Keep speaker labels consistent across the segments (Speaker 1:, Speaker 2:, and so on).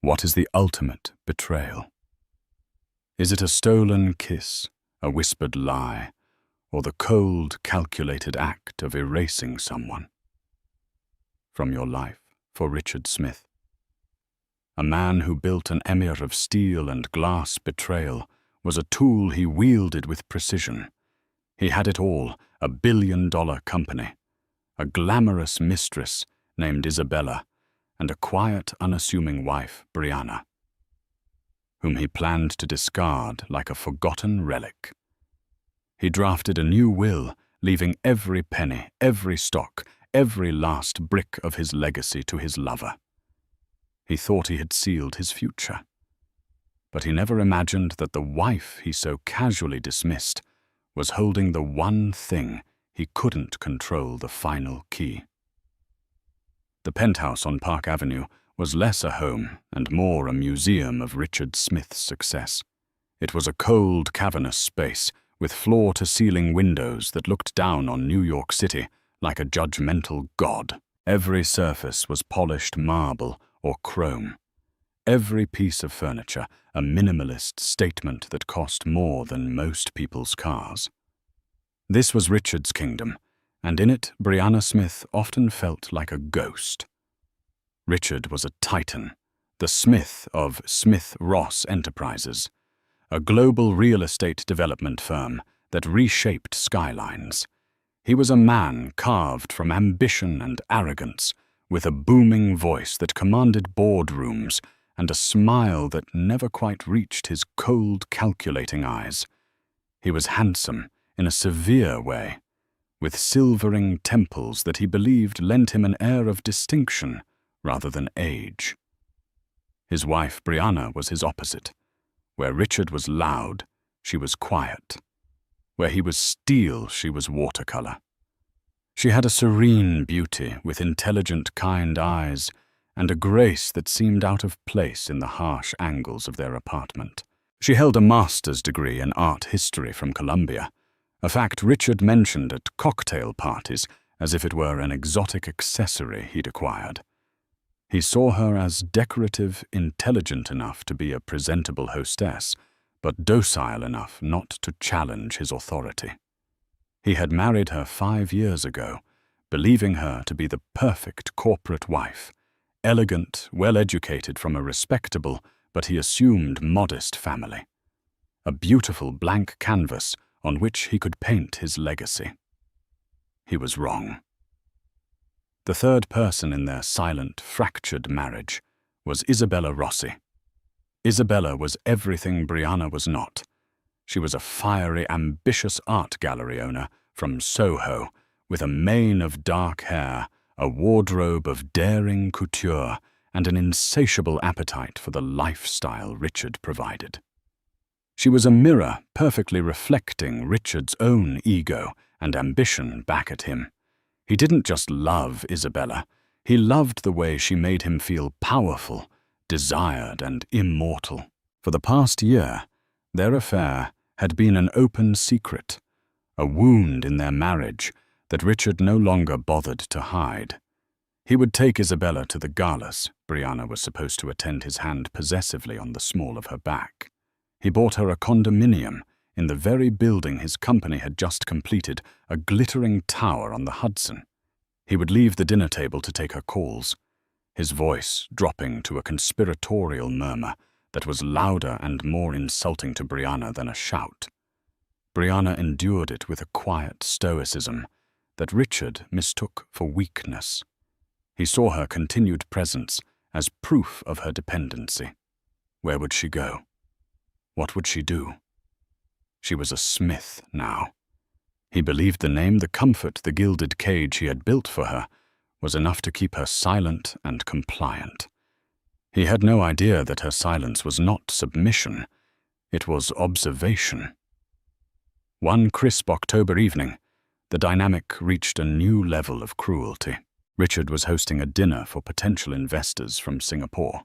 Speaker 1: What is the ultimate betrayal? Is it a stolen kiss, a whispered lie, or the cold, calculated act of erasing someone from your life? For Richard Smith, a man who built an emir of steel and glass, betrayal was a tool he wielded with precision. He had it all: a billion-dollar company, a glamorous mistress named Isabella, and a quiet, unassuming wife, Brianna, whom he planned to discard like a forgotten relic. He drafted a new will, leaving every penny, every stock, every last brick of his legacy to his lover. He thought he had sealed his future, but he never imagined that the wife he so casually dismissed was holding the one thing he couldn't control, the final key. The penthouse on Park Avenue was less a home and more a museum of Richard Smith's success. It was a cold, cavernous space with floor-to-ceiling windows that looked down on New York City like a judgmental god. Every surface was polished marble or chrome. Every piece of furniture a minimalist statement that cost more than most people's cars. This was Richard's kingdom, and in it Brianna Smith often felt like a ghost. Richard was a titan, the Smith of Smith Ross Enterprises, a global real estate development firm that reshaped skylines. He was a man carved from ambition and arrogance, with a booming voice that commanded boardrooms and a smile that never quite reached his cold, calculating eyes. He was handsome in a severe way, with silvering temples that he believed lent him an air of distinction rather than age. His wife, Brianna, was his opposite. Where Richard was loud, she was quiet. Where he was steel, she was watercolor. She had a serene beauty with intelligent, kind eyes and a grace that seemed out of place in the harsh angles of their apartment. She held a master's degree in art history from Columbia, a fact Richard mentioned at cocktail parties as if it were an exotic accessory he'd acquired. He saw her as decorative, intelligent enough to be a presentable hostess, but docile enough not to challenge his authority. He had married her 5 years ago, believing her to be the perfect corporate wife, elegant, well-educated from a respectable, but he assumed modest family. A beautiful blank canvas on which he could paint his legacy. He was wrong. The third person in their silent, fractured marriage was Isabella Rossi. Isabella was everything Brianna was not. She was a fiery, ambitious art gallery owner from Soho, with a mane of dark hair, a wardrobe of daring couture, and an insatiable appetite for the lifestyle Richard provided. She was a mirror perfectly reflecting Richard's own ego and ambition back at him. He didn't just love Isabella, he loved the way she made him feel powerful, desired, and immortal. For the past year, their affair had been an open secret, a wound in their marriage that Richard no longer bothered to hide. He would take Isabella to the galas Brianna was supposed to attend, his hand possessively on the small of her back. He bought her a condominium in the very building his company had just completed, a glittering tower on the Hudson. He would leave the dinner table to take her calls, his voice dropping to a conspiratorial murmur that was louder and more insulting to Brianna than a shout. Brianna endured it with a quiet stoicism that Richard mistook for weakness. He saw her continued presence as proof of her dependency. Where would she go? What would she do? She was a Smith now. He believed the name, the comfort, the gilded cage he had built for her was enough to keep her silent and compliant. He had no idea that her silence was not submission, it was observation. One crisp October evening, the dynamic reached a new level of cruelty. Richard was hosting a dinner for potential investors from Singapore.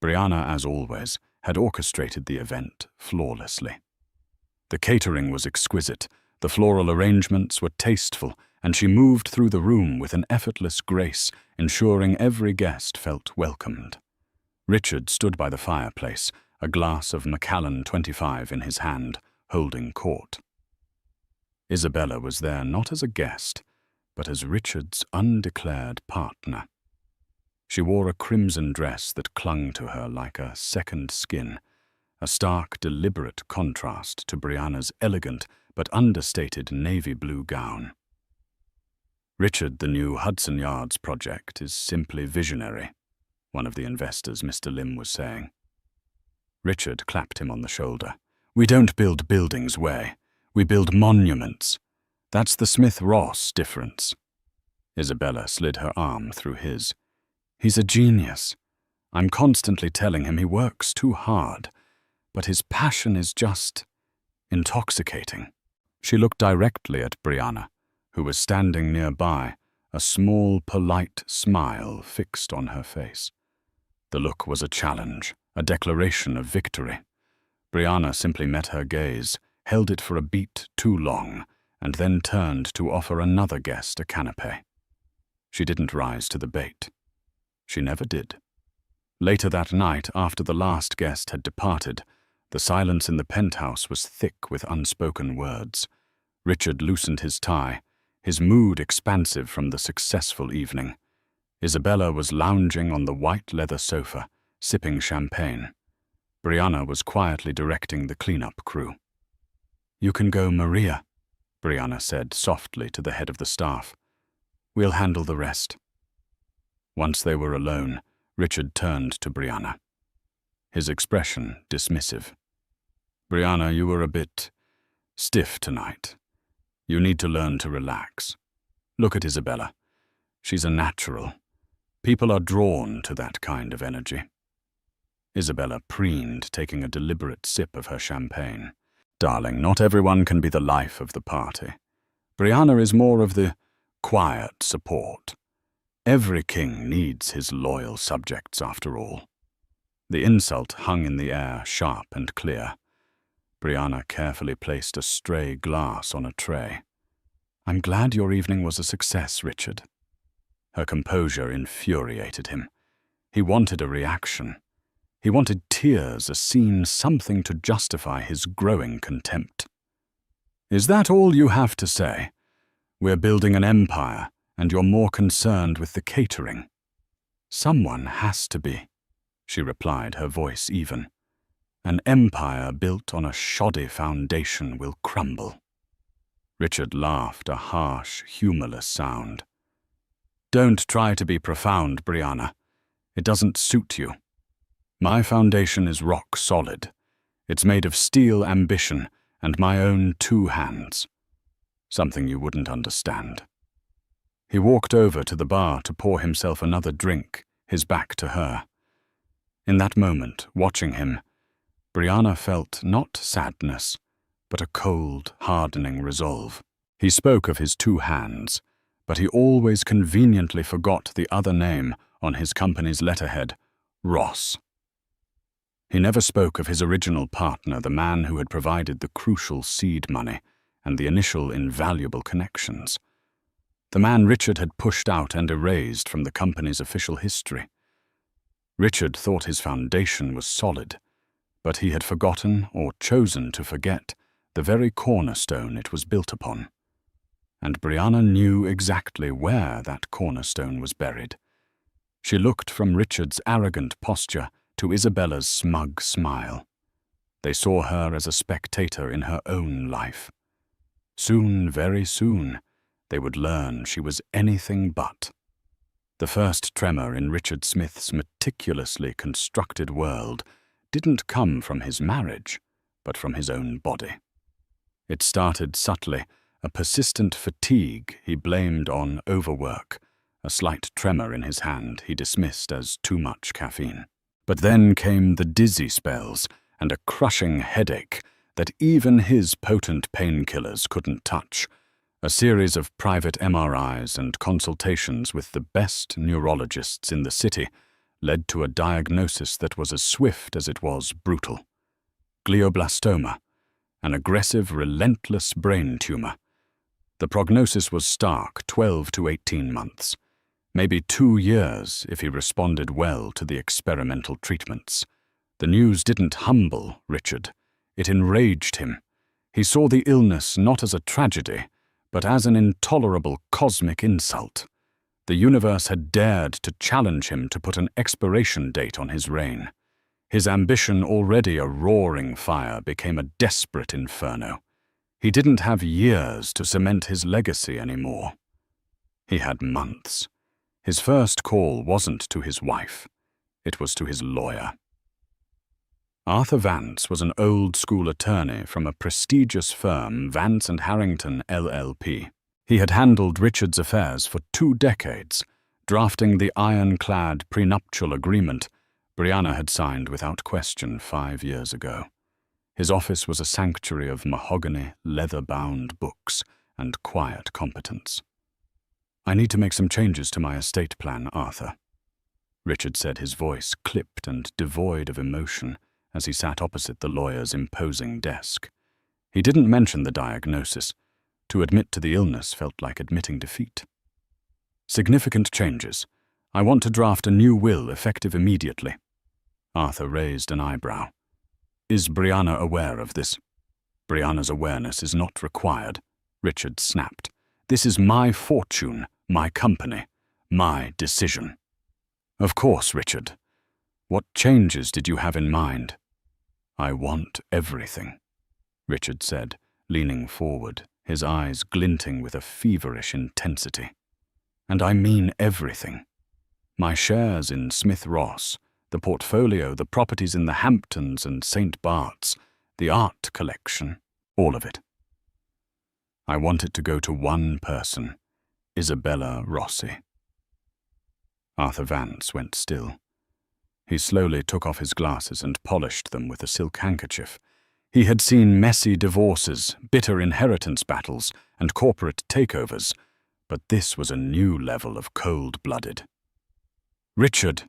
Speaker 1: Brianna, as always, had orchestrated the event flawlessly. The catering was exquisite, the floral arrangements were tasteful, and she moved through the room with an effortless grace, ensuring every guest felt welcomed. Richard stood by the fireplace, a glass of Macallan 25 in his hand, holding court. Isabella was there not as a guest, but as Richard's undeclared partner. She wore a crimson dress that clung to her like a second skin, a stark, deliberate contrast to Brianna's elegant but understated navy blue gown. "Richard, the new Hudson Yards project is simply visionary," one of the investors, Mr. Lim, was saying. Richard clapped him on the shoulder. "We don't build buildings, Way. We build monuments. That's the Smith-Ross difference." Isabella slid her arm through his. "He's a genius. I'm constantly telling him he works too hard, but his passion is just intoxicating." She looked directly at Brianna, who was standing nearby, a small, polite smile fixed on her face. The look was a challenge, a declaration of victory. Brianna simply met her gaze, held it for a beat too long, and then turned to offer another guest a canapé. She didn't rise to the bait. She never did. Later that night, after the last guest had departed, the silence in the penthouse was thick with unspoken words. Richard loosened his tie, his mood expansive from the successful evening. Isabella was lounging on the white leather sofa, sipping champagne. Brianna was quietly directing the cleanup crew. "You can go, Maria," Brianna said softly to the head of the staff. "We'll handle the rest." Once they were alone, Richard turned to Brianna, his expression dismissive. "Brianna, you were a bit stiff tonight. You need to learn to relax. Look at Isabella. She's a natural. People are drawn to that kind of energy." Isabella preened, taking a deliberate sip of her champagne. "Darling, not everyone can be the life of the party. Brianna is more of the quiet support. Every king needs his loyal subjects, after all." The insult hung in the air, sharp and clear. Brianna carefully placed a stray glass on a tray. "I'm glad your evening was a success, Richard." Her composure infuriated him. He wanted a reaction. He wanted tears, a scene, something to justify his growing contempt. "Is that all you have to say? We're building an empire, and you're more concerned with the catering." "Someone has to be," she replied, her voice even. "An empire built on a shoddy foundation will crumble." Richard laughed, a harsh, humorless sound. "Don't try to be profound, Brianna. It doesn't suit you. My foundation is rock solid. It's made of steel ambition and my own 2 hands. Something you wouldn't understand." He walked over to the bar to pour himself another drink, his back to her. In that moment, watching him, Brianna felt not sadness, but a cold, hardening resolve. He spoke of his 2 hands, but he always conveniently forgot the other name on his company's letterhead, Ross. He never spoke of his original partner, the man who had provided the crucial seed money and the initial invaluable connections. The man Richard had pushed out and erased from the company's official history. Richard thought his foundation was solid, but he had forgotten or chosen to forget the very cornerstone it was built upon. And Brianna knew exactly where that cornerstone was buried. She looked from Richard's arrogant posture to Isabella's smug smile. They saw her as a spectator in her own life. Soon, very soon, they would learn she was anything but. The first tremor in Richard Smith's meticulously constructed world didn't come from his marriage, but from his own body. It started subtly, a persistent fatigue he blamed on overwork, a slight tremor in his hand he dismissed as too much caffeine. But then came the dizzy spells and a crushing headache that even his potent painkillers couldn't touch. A series of private MRIs and consultations with the best neurologists in the city led to a diagnosis that was as swift as it was brutal. Glioblastoma, an aggressive, relentless brain tumor. The prognosis was stark, 12 to 18 months. Maybe 2 years if he responded well to the experimental treatments. The news didn't humble Richard. It enraged him. He saw the illness not as a tragedy, but as an intolerable cosmic insult. The universe had dared to challenge him to put an expiration date on his reign. His ambition, already a roaring fire, became a desperate inferno. He didn't have years to cement his legacy anymore. He had months. His first call wasn't to his wife. It was to his lawyer. Arthur Vance was an old-school attorney from a prestigious firm, Vance & Harrington, LLP. He had handled Richard's affairs for 2 decades, drafting the ironclad prenuptial agreement Brianna had signed without question 5 years ago. His office was a sanctuary of mahogany, leather-bound books, and quiet competence. "I need to make some changes to my estate plan, Arthur," Richard said, his voice clipped and devoid of emotion as he sat opposite the lawyer's imposing desk. He didn't mention the diagnosis. To admit to the illness felt like admitting defeat. "Significant changes. I want to draft a new will effective immediately." Arthur raised an eyebrow. "Is Brianna aware of this?" "Brianna's awareness is not required," Richard snapped. "This is my fortune, my company, my decision." "Of course, Richard. What changes did you have in mind?" "I want everything," Richard said, leaning forward, his eyes glinting with a feverish intensity. "And I mean everything. My shares in Smith Ross, the portfolio, the properties in the Hamptons and St. Bart's, the art collection, all of it. I want it to go to one person, Isabella Rossi." Arthur Vance went still. He slowly took off his glasses and polished them with a silk handkerchief. He had seen messy divorces, bitter inheritance battles, and corporate takeovers, but this was a new level of cold-blooded. "Richard,"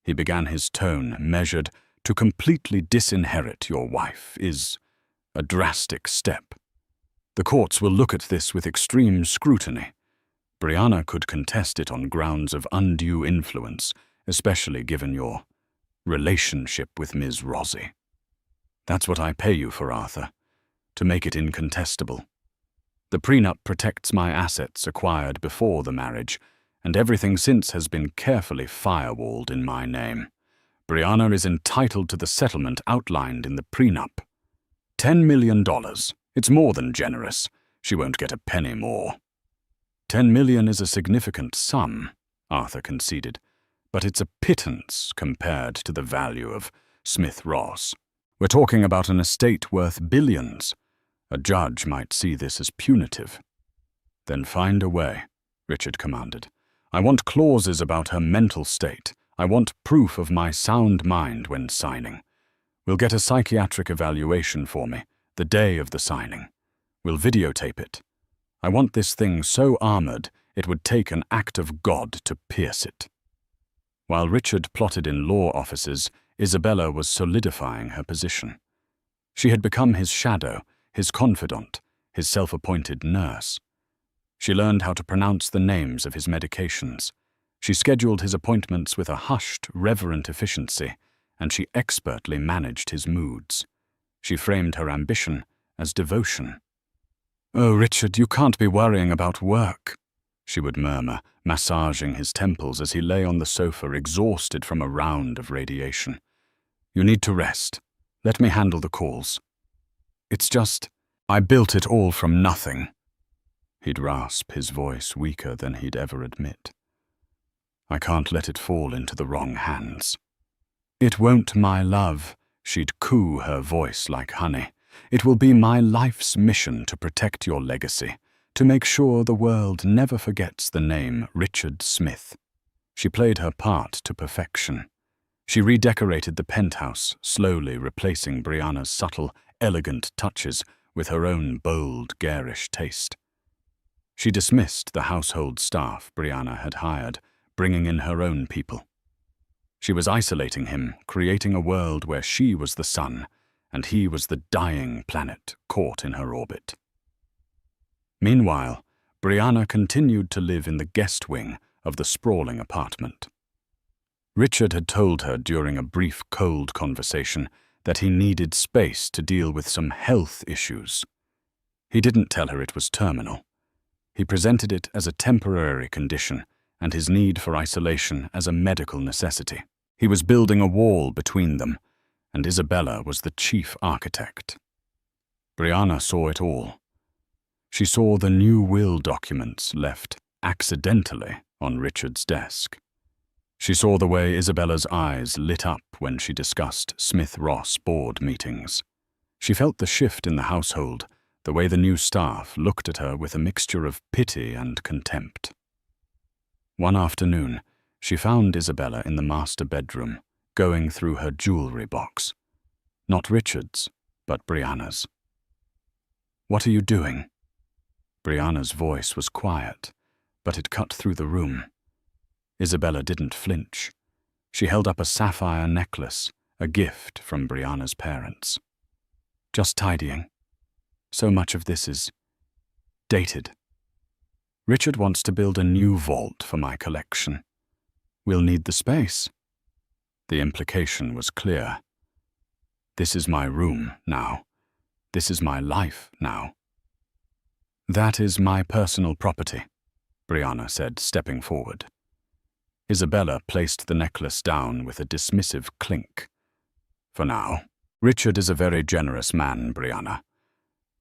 Speaker 1: he began, his tone measured, "to completely disinherit your wife is a drastic step. The courts will look at this with extreme scrutiny. Brianna could contest it on grounds of undue influence, especially given your relationship with Ms. Rossi. That's what I pay you for, Arthur, to make it incontestable. The prenup protects my assets acquired before the marriage, and everything since has been carefully firewalled in my name. Brianna is entitled to the settlement outlined in the prenup. $10 million. It's more than generous. She won't get a penny more." $10 million is a significant sum," Arthur conceded, "but it's a pittance compared to the value of Smith Ross. We're talking about an estate worth billions. A judge might see this as punitive." "Then find a way," Richard commanded. "I want clauses about her mental state. I want proof of my sound mind when signing. We'll get a psychiatric evaluation for me, the day of the signing. We'll videotape it. I want this thing so armored it would take an act of God to pierce it." While Richard plotted in law offices, Isabella was solidifying her position. She had become his shadow, his confidant, his self-appointed nurse. She learned how to pronounce the names of his medications. She scheduled his appointments with a hushed, reverent efficiency, and she expertly managed his moods. She framed her ambition as devotion. "Oh, Richard, you can't be worrying about work," she would murmur, massaging his temples as he lay on the sofa exhausted from a round of radiation. "You need to rest. Let me handle the calls. It's just, I built it all from nothing." He'd rasp, his voice weaker than he'd ever admit. "I can't let it fall into the wrong hands." "It won't, my love," she'd coo, her voice like honey. "It will be my life's mission to protect your legacy, to make sure the world never forgets the name Richard Smith." She played her part to perfection. She redecorated the penthouse, slowly replacing Brianna's subtle, elegant touches with her own bold, garish taste. She dismissed the household staff Brianna had hired, bringing in her own people. She was isolating him, creating a world where she was the sun, and he was the dying planet caught in her orbit. Meanwhile, Brianna continued to live in the guest wing of the sprawling apartment. Richard had told her during a brief cold conversation that he needed space to deal with some health issues. He didn't tell her it was terminal. He presented it as a temporary condition and his need for isolation as a medical necessity. He was building a wall between them, and Isabella was the chief architect. Brianna saw it all. She saw the new will documents left accidentally on Richard's desk. She saw the way Isabella's eyes lit up when she discussed Smith-Ross board meetings. She felt the shift in the household, the way the new staff looked at her with a mixture of pity and contempt. One afternoon, she found Isabella in the master bedroom, going through her jewelry box. Not Richard's, but Brianna's. "What are you doing?" Brianna's voice was quiet, but it cut through the room. Isabella didn't flinch. She held up a sapphire necklace, a gift from Brianna's parents. "Just tidying. So much of this is dated. Richard wants to build a new vault for my collection. We'll need the space." The implication was clear. "This is my room now. This is my life now." "That is my personal property," Brianna said, stepping forward. Isabella placed the necklace down with a dismissive clink. "For now, Richard is a very generous man, Brianna.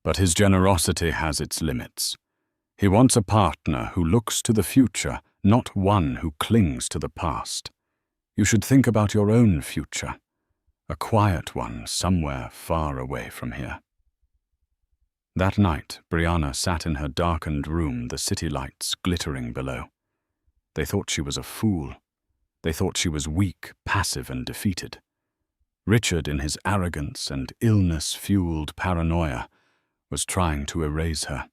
Speaker 1: But his generosity has its limits. He wants a partner who looks to the future, not one who clings to the past. You should think about your own future, a quiet one somewhere far away from here." That night, Brianna sat in her darkened room, the city lights glittering below. They thought she was a fool. They thought she was weak, passive, and defeated. Richard, in his arrogance and illness-fueled paranoia, was trying to erase her.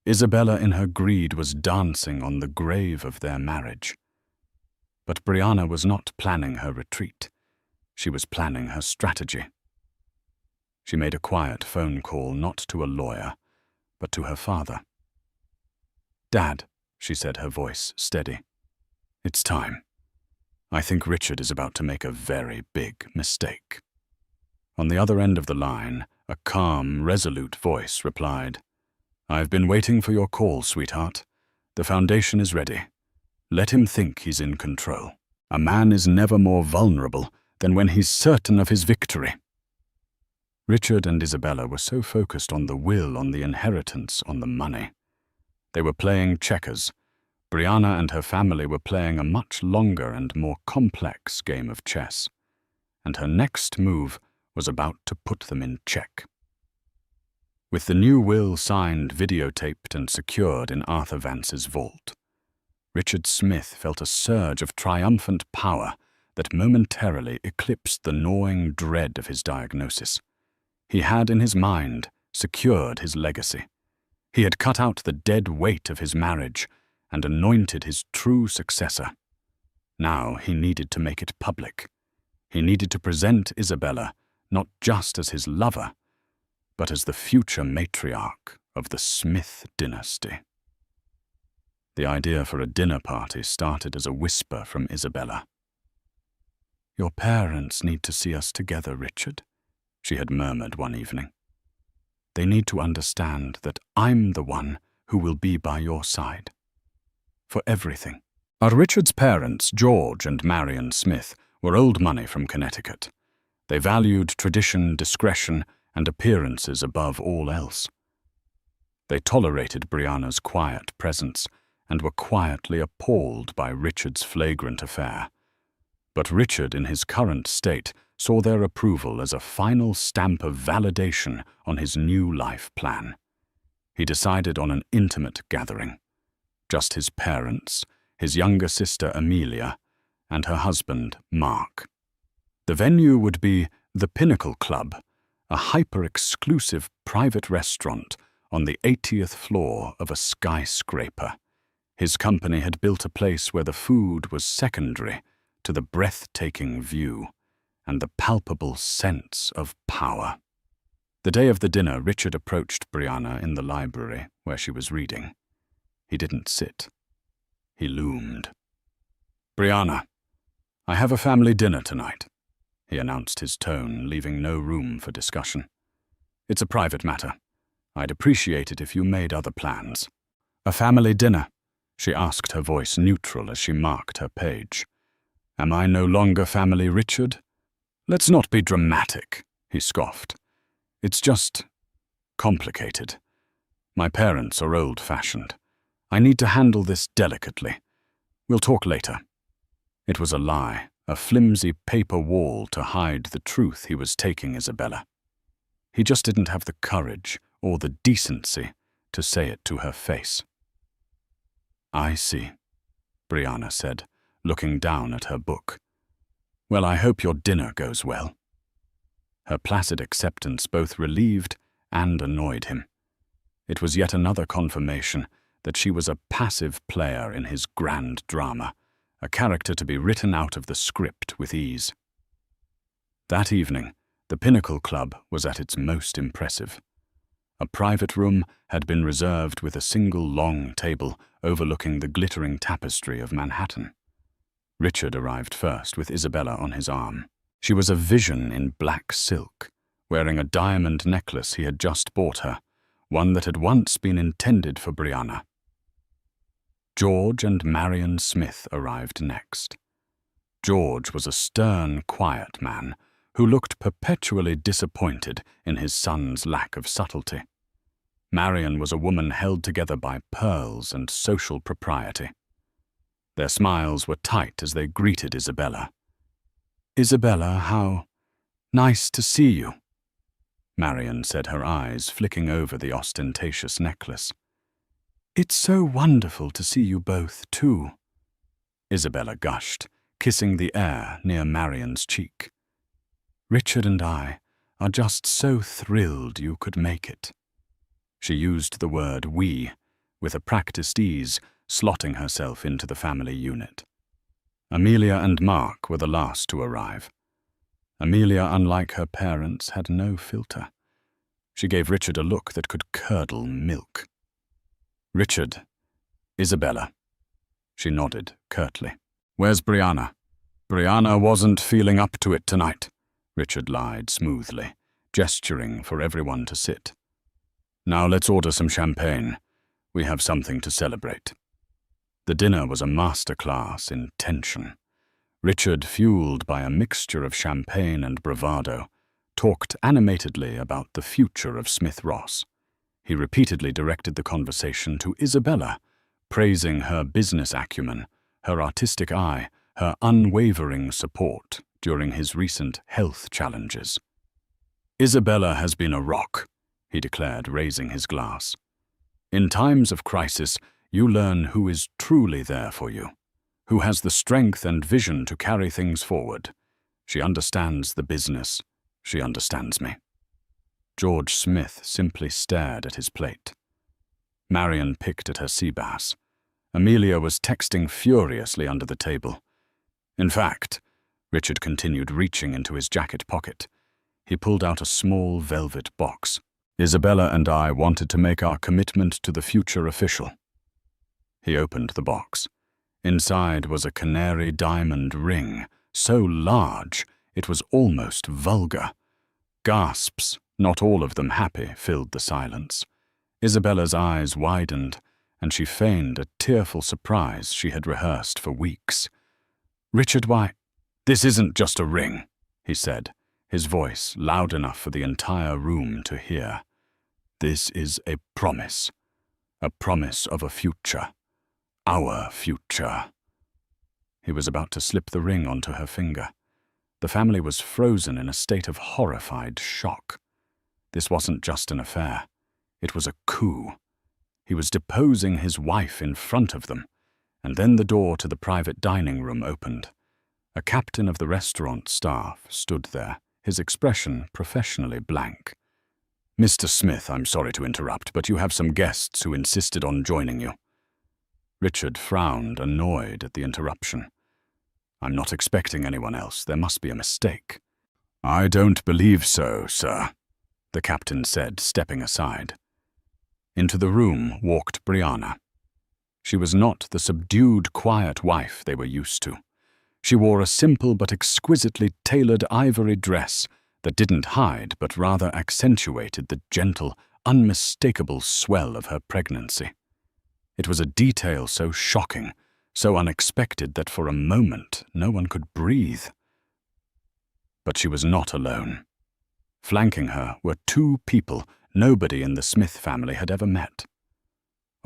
Speaker 1: Isabella, in her greed, was dancing on the grave of their marriage. But Brianna was not planning her retreat. She was planning her strategy. She made a quiet phone call, not to a lawyer, but to her father. "Dad," she said, her voice steady. "It's time. I think Richard is about to make a very big mistake." On the other end of the line, a calm, resolute voice replied, "I've been waiting for your call, sweetheart. The foundation is ready. Let him think he's in control. A man is never more vulnerable than when he's certain of his victory." Richard and Isabella were so focused on the will, on the inheritance, on the money. They were playing checkers. Brianna and her family were playing a much longer and more complex game of chess. And her next move was about to put them in check. With the new will signed, videotaped, and secured in Arthur Vance's vault, Richard Smith felt a surge of triumphant power that momentarily eclipsed the gnawing dread of his diagnosis. He had, in his mind, secured his legacy. He had cut out the dead weight of his marriage and anointed his true successor. Now he needed to make it public. He needed to present Isabella not just as his lover, but as the future matriarch of the Smith dynasty. The idea for a dinner party started as a whisper from Isabella. "Your parents need to see us together, Richard," she had murmured one evening. "They need to understand that I'm the one who will be by your side. For everything." Richard's parents, George and Marion Smith, were old money from Connecticut. They valued tradition, discretion, and appearances above all else. They tolerated Brianna's quiet presence and were quietly appalled by Richard's flagrant affair. But Richard, in his current state, saw their approval as a final stamp of validation on his new life plan. He decided on an intimate gathering. Just his parents, his younger sister Amelia, and her husband Mark. The venue would be the Pinnacle Club, a hyper-exclusive private restaurant on the 80th floor of a skyscraper. His company had built a place where the food was secondary to the breathtaking view and the palpable sense of power. The day of the dinner, Richard approached Brianna in the library where she was reading. He didn't sit. He loomed. "Brianna, I have a family dinner tonight," he announced, his tone leaving no room for discussion. "It's a private matter. I'd appreciate it if you made other plans." "A family dinner?" she asked, her voice neutral as she marked her page. "Am I no longer family, Richard?" "Let's not be dramatic," he scoffed. "It's just complicated. My parents are old-fashioned. I need to handle this delicately. We'll talk later." It was a lie, a flimsy paper wall to hide the truth he was taking Isabella. He just didn't have the courage or the decency to say it to her face. "I see," Brianna said, looking down at her book. "Well, I hope your dinner goes well." Her placid acceptance both relieved and annoyed him. It was yet another confirmation that she was a passive player in his grand drama, a character to be written out of the script with ease. That evening, the Pinnacle Club was at its most impressive. A private room had been reserved with a single long table overlooking the glittering tapestry of Manhattan. Richard arrived first with Isabella on his arm. She was a vision in black silk, wearing a diamond necklace he had just bought her, one that had once been intended for Brianna. George and Marion Smith arrived next. George was a stern, quiet man who looked perpetually disappointed in his son's lack of subtlety. Marion was a woman held together by pearls and social propriety. Their smiles were tight as they greeted Isabella. "Isabella, how nice to see you," Marion said, her eyes flicking over the ostentatious necklace. "It's so wonderful to see you both, too," Isabella gushed, kissing the air near Marion's cheek. "Richard and I are just so thrilled you could make it." She used the word "we" with a practiced ease, slotting herself into the family unit. Amelia and Mark were the last to arrive. Amelia, unlike her parents, had no filter. She gave Richard a look that could curdle milk. "Richard, Isabella." She nodded curtly. "Where's Brianna?" "Brianna wasn't feeling up to it tonight," Richard lied smoothly, gesturing for everyone to sit. "Now let's order some champagne. We have something to celebrate." The dinner was a masterclass in tension. Richard, fueled by a mixture of champagne and bravado, talked animatedly about the future of Smith Ross. He repeatedly directed the conversation to Isabella, praising her business acumen, her artistic eye, her unwavering support during his recent health challenges. "Isabella has been a rock," he declared, raising his glass. "In times of crisis, you learn who is truly there for you, who has the strength and vision to carry things forward. She understands the business. She understands me." George Smith simply stared at his plate. Marion picked at her sea bass. Amelia was texting furiously under the table. "In fact," Richard continued, reaching into his jacket pocket, he pulled out a small velvet box. "Isabella and I wanted to make our commitment to the future official." He opened the box. Inside was a canary diamond ring, so large it was almost vulgar. Gasps, not all of them happy, filled the silence. Isabella's eyes widened, and she feigned a tearful surprise she had rehearsed for weeks. "Richard, why, this isn't just a ring," he said, his voice loud enough for the entire room to hear. "This is a promise of a future. Our future." He was about to slip the ring onto her finger. The family was frozen in a state of horrified shock. This wasn't just an affair. It was a coup. He was deposing his wife in front of them, and then the door to the private dining room opened. A captain of the restaurant staff stood there, his expression professionally blank. "Mr. Smith, I'm sorry to interrupt, but you have some guests who insisted on joining you." Richard frowned, annoyed at the interruption. "I'm not expecting anyone else. There must be a mistake." "I don't believe so, sir," the captain said, stepping aside. Into the room walked Brianna. She was not the subdued, quiet wife they were used to. She wore a simple but exquisitely tailored ivory dress that didn't hide but rather accentuated the gentle, unmistakable swell of her pregnancy. It was a detail so shocking, so unexpected that for a moment no one could breathe. But she was not alone. Flanking her were two people nobody in the Smith family had ever met.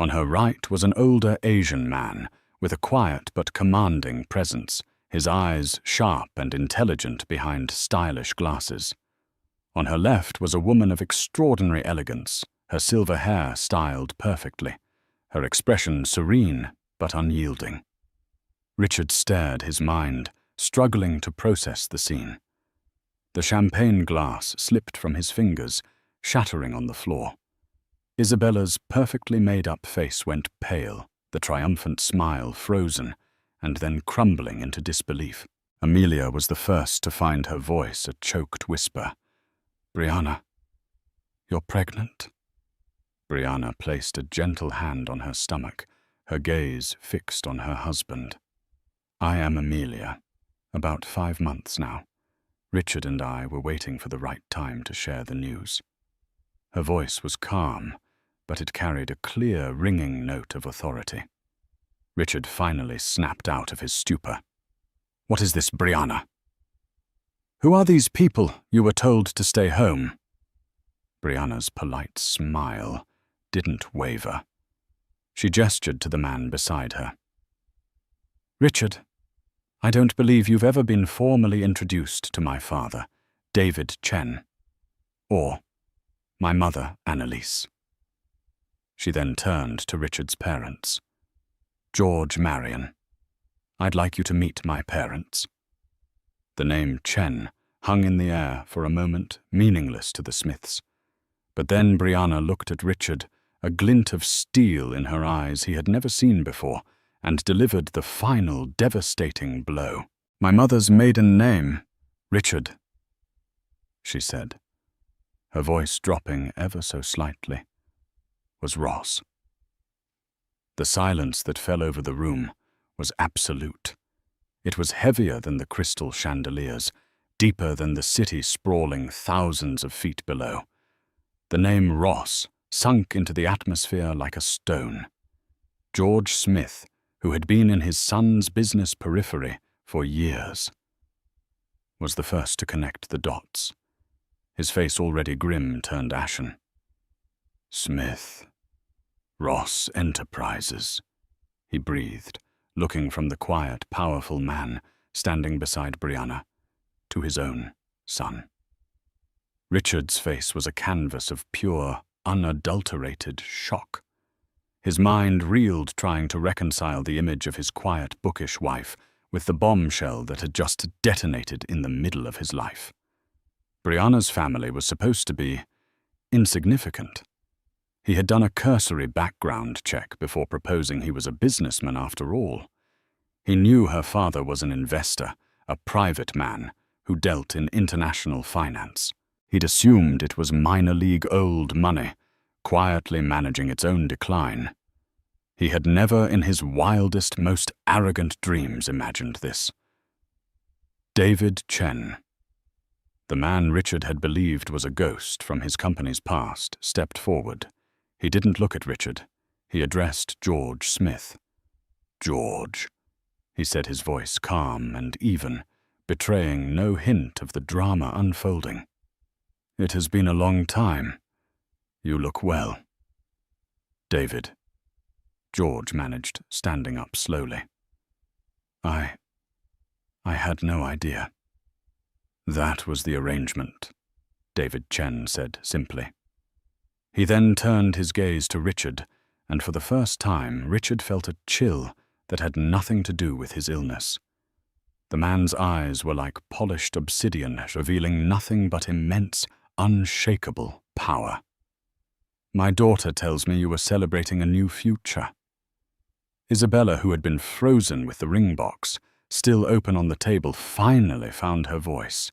Speaker 1: On her right was an older Asian man with a quiet but commanding presence, his eyes sharp and intelligent behind stylish glasses. On her left was a woman of extraordinary elegance, her silver hair styled perfectly, her expression serene but unyielding. Richard stared, his mind struggling to process the scene. The champagne glass slipped from his fingers, shattering on the floor. Isabella's perfectly made-up face went pale, the triumphant smile frozen, and then crumbling into disbelief. Amelia was the first to find her voice a choked whisper. "Brianna, you're pregnant?" Brianna placed a gentle hand on her stomach, her gaze fixed on her husband. "I am Amelia. About 5 months now. Richard and I were waiting for the right time to share the news." Her voice was calm, but it carried a clear, ringing note of authority. Richard finally snapped out of his stupor. "What is this, Brianna? Who are these people you were told to stay home?" Brianna's polite smile didn't waver. She gestured to the man beside her. "Richard, I don't believe you've ever been formally introduced to my father, David Chen, or my mother, Annalise." She then turned to Richard's parents. "George Marion, I'd like you to meet my parents." The name Chen hung in the air for a moment, meaningless to the Smiths. But then Brianna looked at Richard, a glint of steel in her eyes he had never seen before, and delivered the final devastating blow. "My mother's maiden name, Richard," she said, her voice dropping ever so slightly, "was Ross." The silence that fell over the room was absolute. It was heavier than the crystal chandeliers, deeper than the city sprawling thousands of feet below. The name Ross sunk into the atmosphere like a stone. George Smith, who had been in his son's business periphery for years, was the first to connect the dots. His face already grim turned ashen. "Smith, Ross Enterprises," he breathed, looking from the quiet, powerful man standing beside Brianna to his own son. Richard's face was a canvas of pure, unadulterated shock. His mind reeled trying to reconcile the image of his quiet, bookish wife with the bombshell that had just detonated in the middle of his life. Brianna's family was supposed to be insignificant. He had done a cursory background check before proposing he was a businessman after all. He knew her father was an investor, a private man who dealt in international finance. He'd assumed it was minor league old money, quietly managing its own decline. He had never in his wildest, most arrogant dreams imagined this. David Chen, the man Richard had believed was a ghost from his company's past, stepped forward. He didn't look at Richard. He addressed George Smith. "George," he said, his voice calm and even, betraying no hint of the drama unfolding. "It has been a long time. You look well." "David," George managed, standing up slowly. I had no idea." "That was the arrangement," David Chen said simply. He then turned his gaze to Richard, and for the first time Richard felt a chill that had nothing to do with his illness. The man's eyes were like polished obsidian, revealing nothing but immense, unshakable power. "My daughter tells me you were celebrating a new future." Isabella, who had been frozen with the ring box, still open on the table, finally found her voice.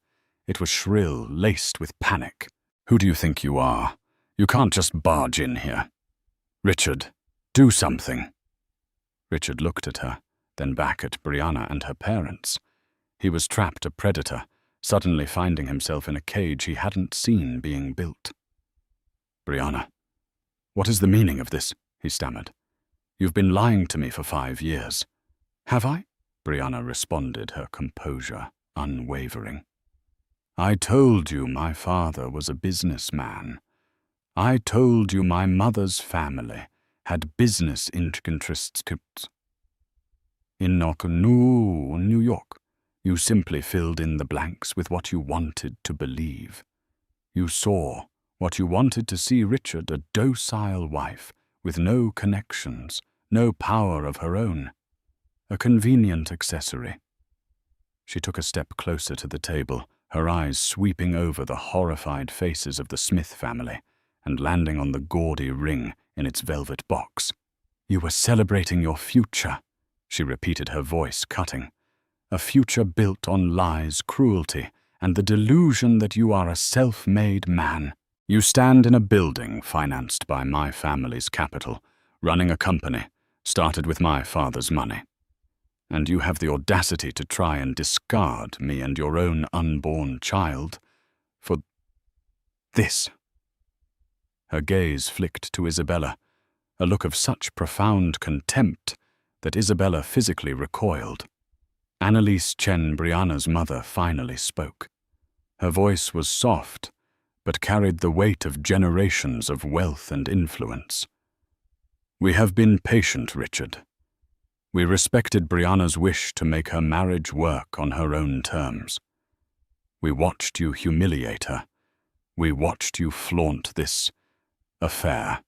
Speaker 1: It was shrill, laced with panic. "Who do you think you are? You can't just barge in here. Richard, do something." Richard looked at her, then back at Brianna and her parents. He was trapped a predator, suddenly finding himself in a cage he hadn't seen being built. "Brianna, what is the meaning of this?" he stammered. "You've been lying to me for 5 years." "Have I?" Brianna responded, her composure unwavering. "I told you my father was a businessman. I told you my mother's family had business interests in New York. You simply filled in the blanks with what you wanted to believe. You saw what you wanted to see Richard, a docile wife with no connections, no power of her own, a convenient accessory." She took a step closer to the table, her eyes sweeping over the horrified faces of the Smith family and landing on the gaudy ring in its velvet box. "You were celebrating your future," she repeated, her voice cutting. "A future built on lies, cruelty, and the delusion that you are a self-made man. You stand in a building financed by my family's capital, running a company started with my father's money. And you have the audacity to try and discard me and your own unborn child for this." Her gaze flicked to Isabella, a look of such profound contempt that Isabella physically recoiled. Annalise Chen, Brianna's mother, finally spoke. Her voice was soft, but carried the weight of generations of wealth and influence. "We have been patient, Richard. We respected Brianna's wish to make her marriage work on her own terms. We watched you humiliate her. We watched you flaunt this affair.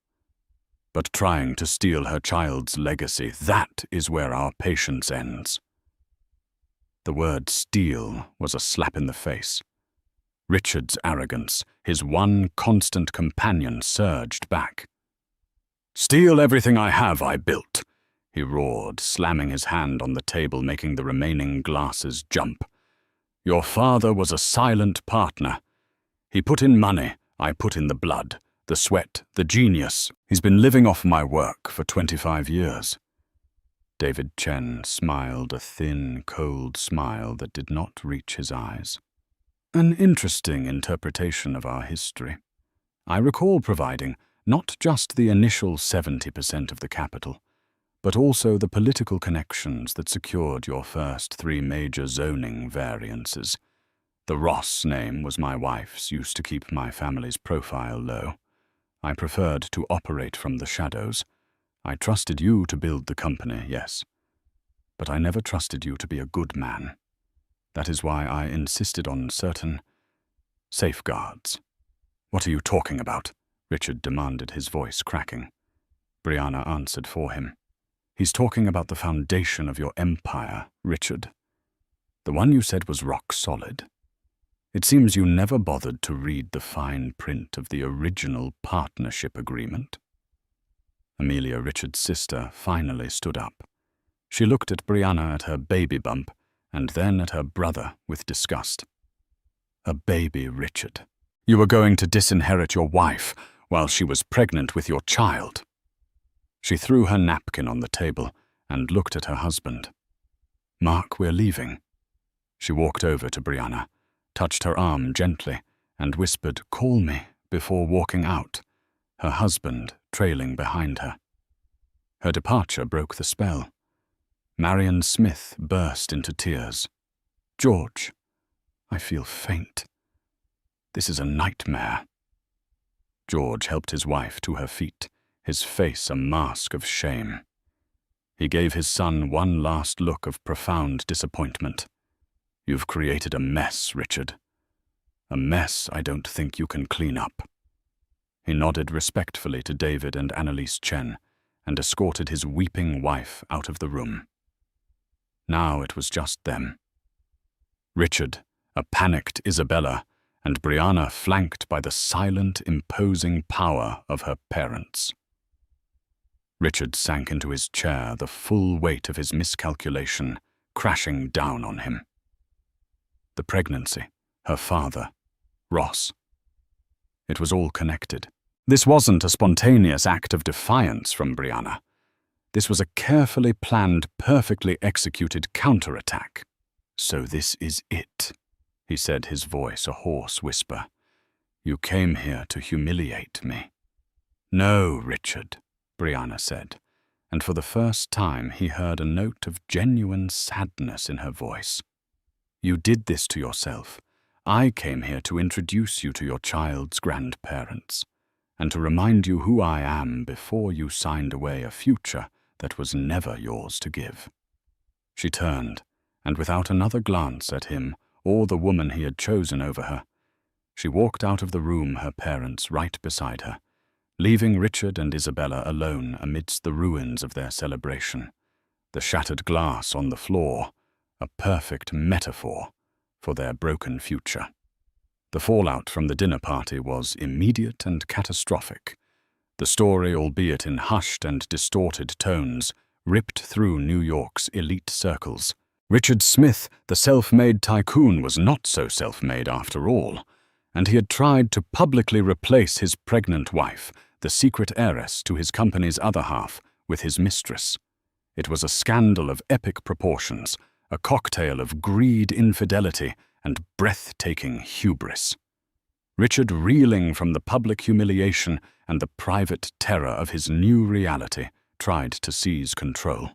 Speaker 1: But trying to steal her child's legacy, that is where our patience ends." The word steal was a slap in the face. Richard's arrogance, his one constant companion, surged back. "Steal everything I have, I built," he roared, slamming his hand on the table, making the remaining glasses jump. "Your father was a silent partner. He put in money, I put in the blood, the sweat, the genius. He's been living off my work for 25 years. David Chen smiled a thin, cold smile that did not reach his eyes. "An interesting interpretation of our history. I recall providing not just the initial 70% of the capital, but also the political connections that secured your first 3 major zoning variances. The Ross name was my wife's, used to keep my family's profile low. I preferred to operate from the shadows. I trusted you to build the company, yes. But I never trusted you to be a good man. That is why I insisted on certain safeguards." "What are you talking about?" Richard demanded, his voice cracking. Brianna answered for him. "He's talking about the foundation of your empire, Richard. The one you said was rock solid. It seems you never bothered to read the fine print of the original partnership agreement." Amelia, Richard's sister, finally stood up. She looked at Brianna, at her baby bump, and then at her brother with disgust. "A baby, Richard. You were going to disinherit your wife while she was pregnant with your child." She threw her napkin on the table and looked at her husband. "Mark, we're leaving." She walked over to Brianna, touched her arm gently, and whispered, "Call me," before walking out, her husband trailing behind her. Her departure broke the spell. Marion Smith burst into tears. "George, I feel faint. This is a nightmare." George helped his wife to her feet, his face a mask of shame. He gave his son one last look of profound disappointment. "You've created a mess, Richard. A mess I don't think you can clean up." He nodded respectfully to David and Annalise Chen and escorted his weeping wife out of the room. Now it was just them. Richard, a panicked Isabella, and Brianna flanked by the silent, imposing power of her parents. Richard sank into his chair, the full weight of his miscalculation crashing down on him. The pregnancy, her father, Ross. It was all connected. This wasn't a spontaneous act of defiance from Brianna. This was a carefully planned, perfectly executed counterattack. "So this is it," he said, his voice a hoarse whisper. "You came here to humiliate me." "No, Richard," Brianna said, and for the first time he heard a note of genuine sadness in her voice. "You did this to yourself. I came here to introduce you to your child's grandparents, and to remind you who I am before you signed away a future that was never yours to give." She turned, and without another glance at him or the woman he had chosen over her, she walked out of the room, her parents right beside her, leaving Richard and Isabella alone amidst the ruins of their celebration, the shattered glass on the floor, a perfect metaphor for their broken future. The fallout from the dinner party was immediate and catastrophic. The story, albeit in hushed and distorted tones, ripped through New York's elite circles. Richard Smith, the self-made tycoon, was not so self-made after all, and he had tried to publicly replace his pregnant wife, the secret heiress to his company's other half, with his mistress. It was a scandal of epic proportions, a cocktail of greed, infidelity, and breathtaking hubris. Richard, reeling from the public humiliation and the private terror of his new reality, tried to seize control.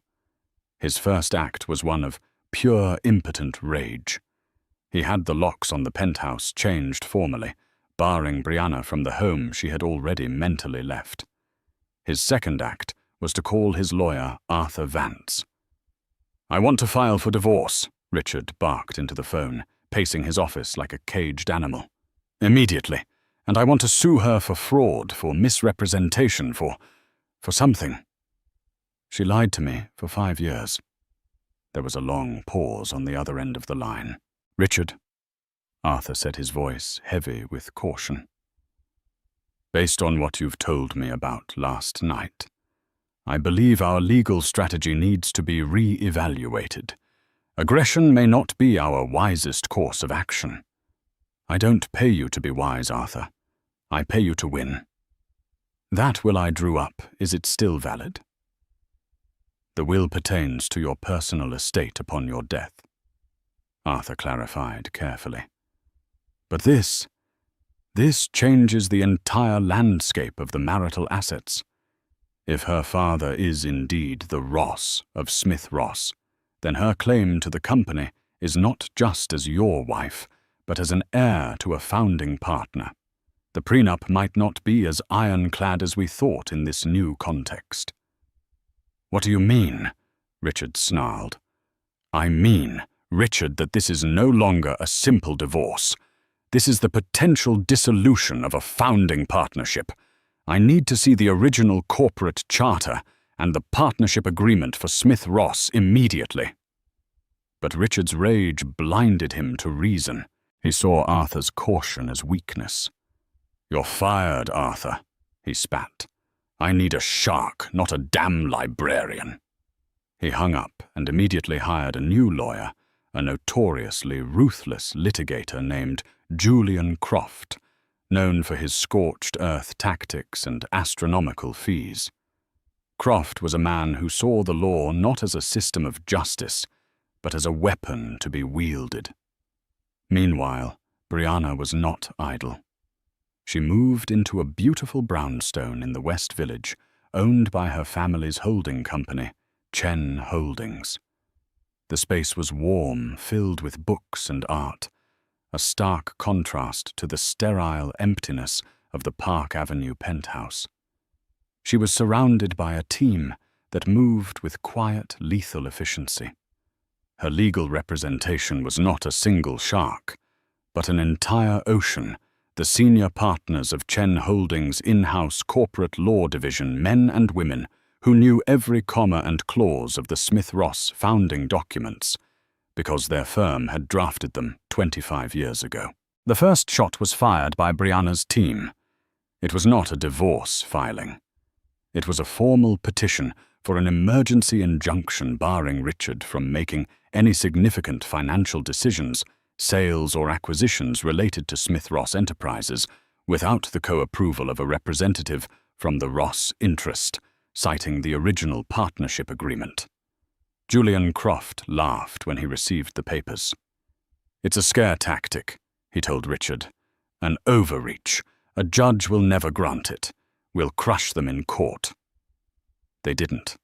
Speaker 1: His first act was one of pure impotent rage. He had the locks on the penthouse changed formally, barring Brianna from the home she had already mentally left. His second act was to call his lawyer, Arthur Vance. "I want to file for divorce," Richard barked into the phone, pacing his office like a caged animal. "Immediately. And I want to sue her for fraud, for misrepresentation, for something. She lied to me for 5 years." There was a long pause on the other end of the line. "Richard," Arthur said, his voice heavy with caution. "Based on what you've told me about last night, I believe our legal strategy needs to be re-evaluated. Aggression may not be our wisest course of action. I don't pay you to be wise, Arthur. I pay you to win. That will I drew up, is it still valid?" "The will pertains to your personal estate upon your death," Arthur clarified carefully. "But this changes the entire landscape of the marital assets. If her father is indeed the Ross of Smith Ross, then her claim to the company is not just as your wife, but as an heir to a founding partner. The prenup might not be as ironclad as we thought in this new context." "What do you mean?" Richard snarled. "I mean, Richard, that this is no longer a simple divorce. This is the potential dissolution of a founding partnership. I need to see the original corporate charter and the partnership agreement for Smith Ross immediately." But Richard's rage blinded him to reason. He saw Arthur's caution as weakness. "You're fired, Arthur," he spat. "I need a shark, not a damn librarian." He hung up and immediately hired a new lawyer, a notoriously ruthless litigator named Julian Croft, known for his scorched earth tactics and astronomical fees. Croft was a man who saw the law not as a system of justice, but as a weapon to be wielded. Meanwhile, Brianna was not idle. She moved into a beautiful brownstone in the West Village, owned by her family's holding company, Chen Holdings. The space was warm, filled with books and art, a stark contrast to the sterile emptiness of the Park Avenue penthouse. She was surrounded by a team that moved with quiet, lethal efficiency. Her legal representation was not a single shark, but an entire ocean, the senior partners of Chen Holdings' in-house corporate law division, men and women who knew every comma and clause of the Smith Ross founding documents, because their firm had drafted them 25 years ago. The first shot was fired by Brianna's team. It was not a divorce filing. It was a formal petition for an emergency injunction barring Richard from making any significant financial decisions, sales or acquisitions related to Smith Ross Enterprises without the co-approval of a representative from the Ross interest, citing the original partnership agreement. Julian Croft laughed when he received the papers. "It's a scare tactic," he told Richard. "An overreach. A judge will never grant it. We'll crush them in court." They didn't.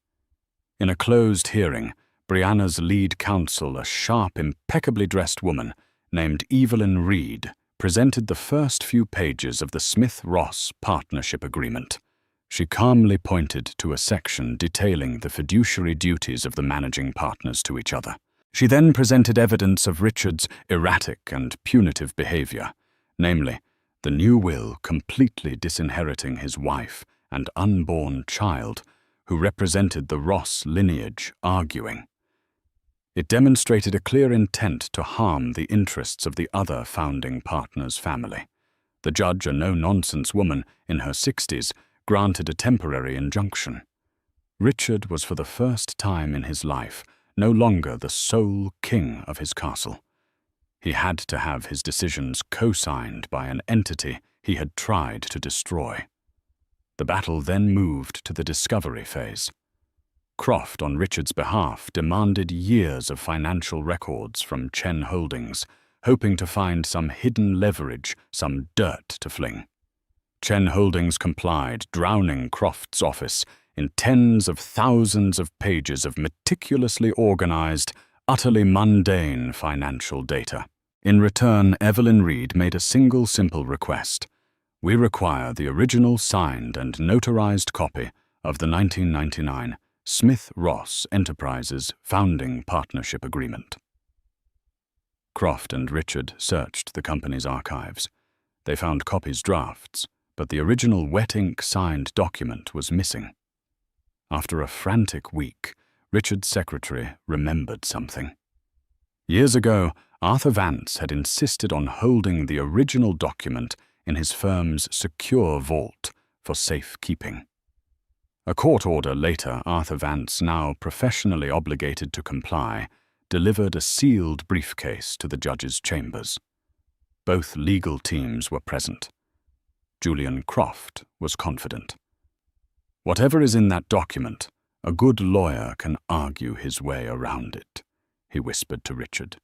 Speaker 1: In a closed hearing, Brianna's lead counsel, a sharp, impeccably dressed woman named Evelyn Reed, presented the first few pages of the Smith-Ross partnership agreement. She calmly pointed to a section detailing the fiduciary duties of the managing partners to each other. She then presented evidence of Richard's erratic and punitive behavior, namely, the new will completely disinheriting his wife and unborn child, who represented the Ross lineage, arguing. It demonstrated a clear intent to harm the interests of the other founding partner's family. The judge, a no-nonsense woman in her 60s, granted a temporary injunction. Richard was for the first time in his life no longer the sole king of his castle. He had to have his decisions co-signed by an entity he had tried to destroy. The battle then moved to the discovery phase. Croft, on Richard's behalf, demanded years of financial records from Chen Holdings, hoping to find some hidden leverage, some dirt to fling. Chen Holdings complied, drowning Croft's office in tens of thousands of pages of meticulously organized, utterly mundane financial data. In return, Evelyn Reed made a single simple request. "We require the original signed and notarized copy of the 1999 Smith-Ross Enterprises Founding Partnership Agreement." Croft and Richard searched the company's archives. They found copies drafts, but the original wet ink signed document was missing. After a frantic week, Richard's secretary remembered something. Years ago, Arthur Vance had insisted on holding the original document in his firm's secure vault for safekeeping. A court order later, Arthur Vance, now professionally obligated to comply, delivered a sealed briefcase to the judge's chambers. Both legal teams were present. Julian Croft was confident. "Whatever is in that document, a good lawyer can argue his way around it," he whispered to Richard.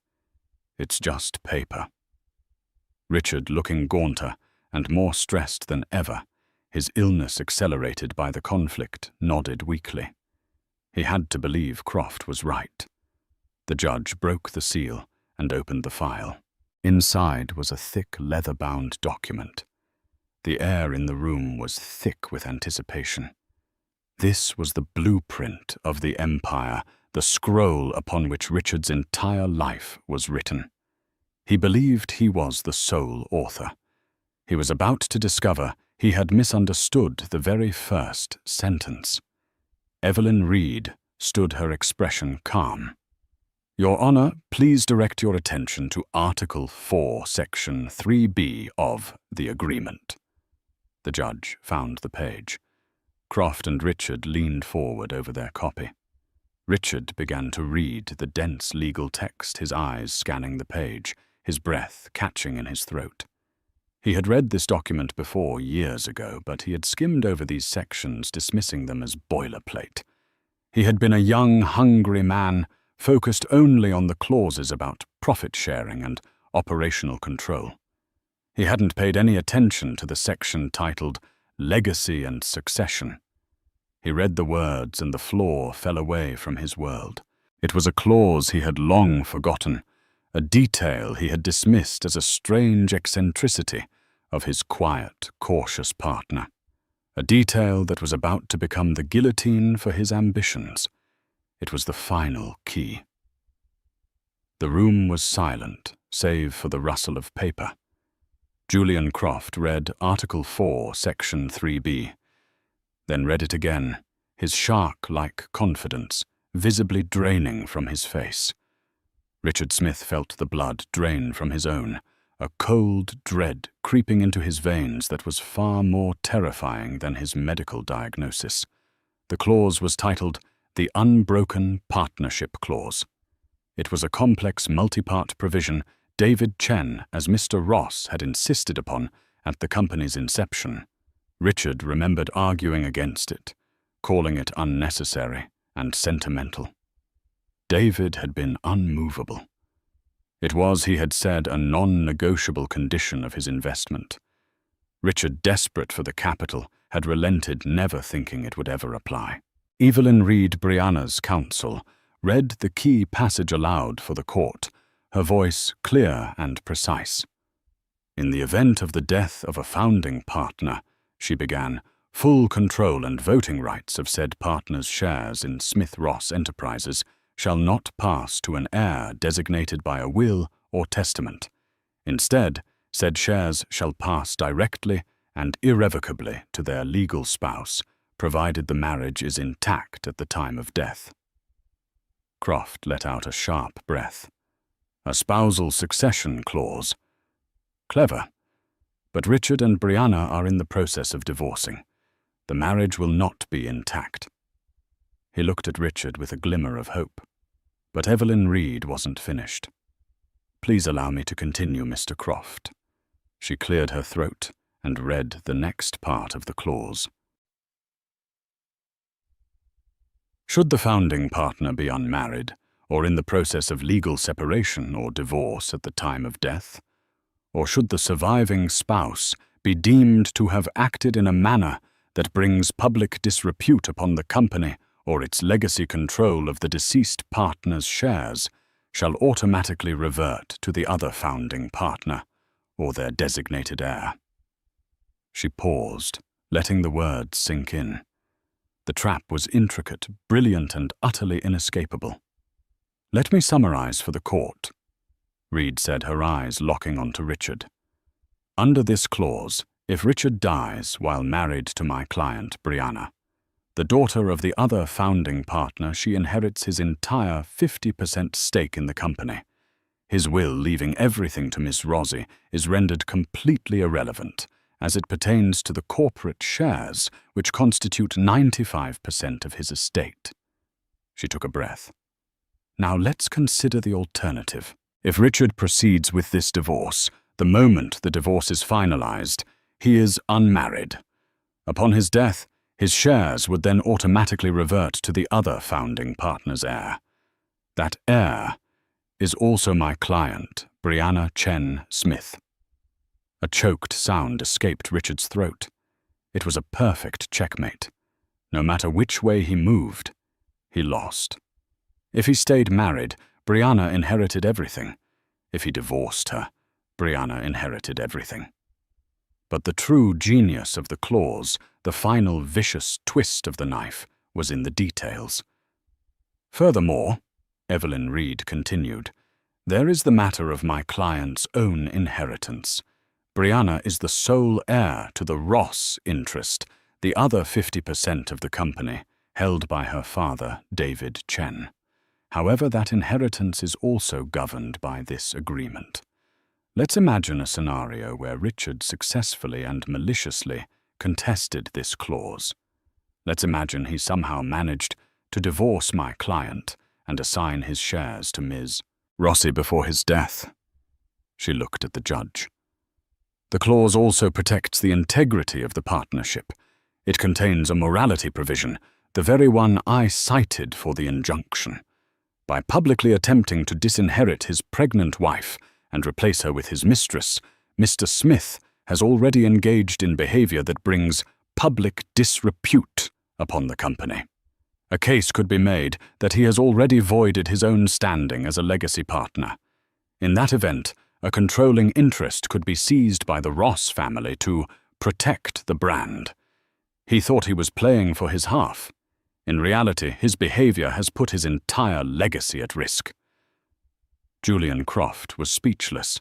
Speaker 1: "It's just paper." Richard, looking gaunter and more stressed than ever, his illness accelerated by the conflict, nodded weakly. He had to believe Croft was right. The judge broke the seal and opened the file. Inside was a thick, leather-bound document. The air in the room was thick with anticipation. This was the blueprint of the empire, the scroll upon which Richard's entire life was written. He believed he was the sole author. He was about to discover he had misunderstood the very first sentence. Evelyn Reed stood her expression calm. "Your Honor, please direct your attention to Article 4, Section 3B of the agreement." The judge found the page. Croft and Richard leaned forward over their copy. Richard began to read the dense legal text, his eyes scanning the page, his breath catching in his throat. He had read this document before years ago, but he had skimmed over these sections, dismissing them as boilerplate. He had been a young, hungry man, focused only on the clauses about profit-sharing and operational control. He hadn't paid any attention to the section titled Legacy and Succession. He read the words and the floor fell away from his world. It was a clause he had long forgotten, a detail he had dismissed as a strange eccentricity of his quiet, cautious partner, a detail that was about to become the guillotine for his ambitions. It was the final key. The room was silent, save for the rustle of paper. Julian Croft read Article 4, Section 3B, then read it again, his shark-like confidence visibly draining from his face. Richard Smith felt the blood drain from his own, a cold dread creeping into his veins that was far more terrifying than his medical diagnosis. The clause was titled the Unbroken Partnership Clause. It was a complex multi-part provision David Chen, as Mr. Ross, had insisted upon at the company's inception. Richard remembered arguing against it, calling it unnecessary and sentimental. David had been unmovable. It was, he had said, a non-negotiable condition of his investment. Richard, desperate for the capital, had relented, never thinking it would ever apply. Evelyn Reed, Brianna's counsel, read the key passage aloud for the court, her voice clear and precise. In the event of the death of a founding partner, she began, full control and voting rights of said partner's shares in Smith Ross Enterprises shall not pass to an heir designated by a will or testament. Instead, said shares shall pass directly and irrevocably to their legal spouse, provided the marriage is intact at the time of death. Croft let out a sharp breath. A spousal succession clause. Clever. But Richard and Brianna are in the process of divorcing. The marriage will not be intact. He looked at Richard with a glimmer of hope. But Evelyn Reed wasn't finished. Please allow me to continue, Mr. Croft. She cleared her throat and read the next part of the clause. Should the founding partner be unmarried, or in the process of legal separation or divorce at the time of death, or should the surviving spouse be deemed to have acted in a manner that brings public disrepute upon the company or its legacy control of the deceased partner's shares, shall automatically revert to the other founding partner or their designated heir. She paused, letting the words sink in. The trap was intricate, brilliant, and utterly inescapable. Let me summarize for the court, Reed said, her eyes locking onto Richard. Under this clause, if Richard dies while married to my client, Brianna, the daughter of the other founding partner, she inherits his entire 50% stake in the company. His will, leaving everything to Miss Rosie, is rendered completely irrelevant, as it pertains to the corporate shares, which constitute 95% of his estate. She took a breath. Now let's consider the alternative. If Richard proceeds with this divorce, the moment the divorce is finalized, he is unmarried. Upon his death, his shares would then automatically revert to the other founding partner's heir. That heir is also my client, Brianna Chen Smith. A choked sound escaped Richard's throat. It was a perfect checkmate. No matter which way he moved, he lost. If he stayed married, Brianna inherited everything. If he divorced her, Brianna inherited everything. But the true genius of the clause, the final vicious twist of the knife, was in the details. Furthermore, Evelyn Reed continued, there is the matter of my client's own inheritance. Brianna is the sole heir to the Ross interest, the other 50% of the company, held by her father, David Chen. However, that inheritance is also governed by this agreement. Let's imagine a scenario where Richard successfully and maliciously contested this clause. Let's imagine he somehow managed to divorce my client and assign his shares to Ms. Rosie before his death. She looked at the judge. The clause also protects the integrity of the partnership. It contains a morality provision, the very one I cited for the injunction. By publicly attempting to disinherit his pregnant wife and replace her with his mistress, Mr. Smith has already engaged in behavior that brings public disrepute upon the company. A case could be made that he has already voided his own standing as a legacy partner. In that event, a controlling interest could be seized by the Ross family to protect the brand. He thought he was playing for his half. In reality, his behavior has put his entire legacy at risk. Julian Croft was speechless.